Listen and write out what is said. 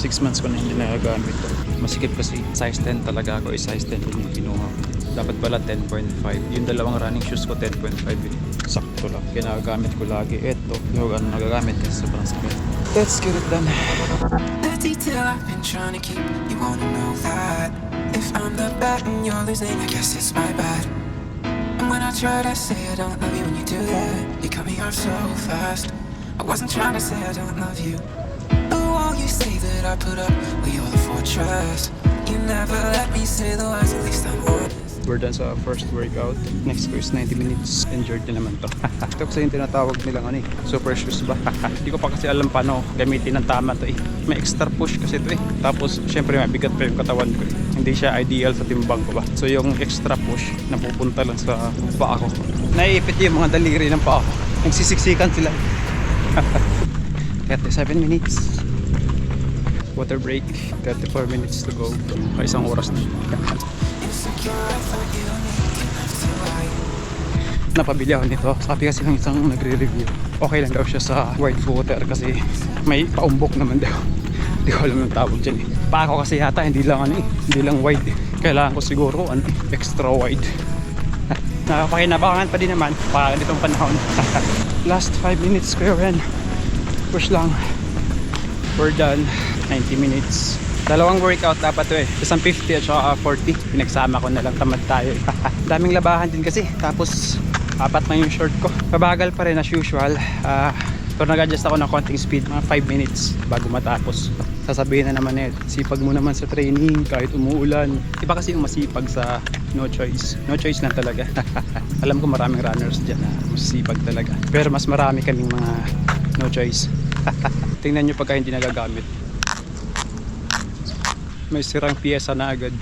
6 months ko na hindi nagagamit to. Masikip kasi size 10 talaga ako, size 10 din yung kinuha. Dapat pala 10.5. Yung dalawang running shoes ko 10.5 eh. Sakto lang. Ginagamit ko lagi. Eto, yung ano nagagamit kasi sobrang sakit. Let's get it done. The detail I've been trying to keep, you wanna know that if I'm the bad and you're losing, I guess it's my bad. And when I try to say I don't love you when you do that, you cut me off so fast. I wasn't trying to say I don't love you. The wall you say that I put up, well you're the fortress. You never let me say the words, at least I'm honest. We're done sa first workout. Next ko is 90 minutes. Enjoyed na naman to. Ito kasi yung tinatawag nilang ano eh, super shoes ba? Hindi ko pa kasi alam paano gamitin ng tama to eh. May extra push kasi to eh. Tapos syempre mabigat pa yung katawan ko eh. Hindi siya ideal sa timbang ko ba. So yung extra push napupunta lang sa paa ko. Naiipit yung mga daliri ng paa ko. Nagsisiksikan sila. 37 minutes. Water break. 34 minutes to go. Isang oras na. Napabili ako nito. Sabi kasi ng isang nagre-review, okay lang daw siya sa wide footer kasi may paumbok naman daw. Hindi ko alam yung tawag dyan eh. Pa ako kasi yata hindi lang ano eh, hindi lang wide eh. Kailangan ko siguro ano, extra wide. Nakapakinabangan pa din naman para nitong panahon. Last 5 minutes ko yun. Push lang. We're done. 90 minutes. Dalawang workout dapat to eh. Isang 50 at saka 40. Pinagsama ko na lang, tamad tayo. Daming labahan din kasi. Tapos apat na yung short ko. Pabagal pa rin as usual. So nag-adjust ako ng konting speed, mga 5 minutes bago matapos. Sasabihin na naman eh, sipag mo naman sa training kahit umuulan. Iba kasi yung masipag sa no choice. No choice na talaga. Alam ko maraming runners dyan na masipag talaga. Pero mas marami kaming mga no choice. Tingnan nyo pagka hindi nagagamit. May sirang piyesa na agad.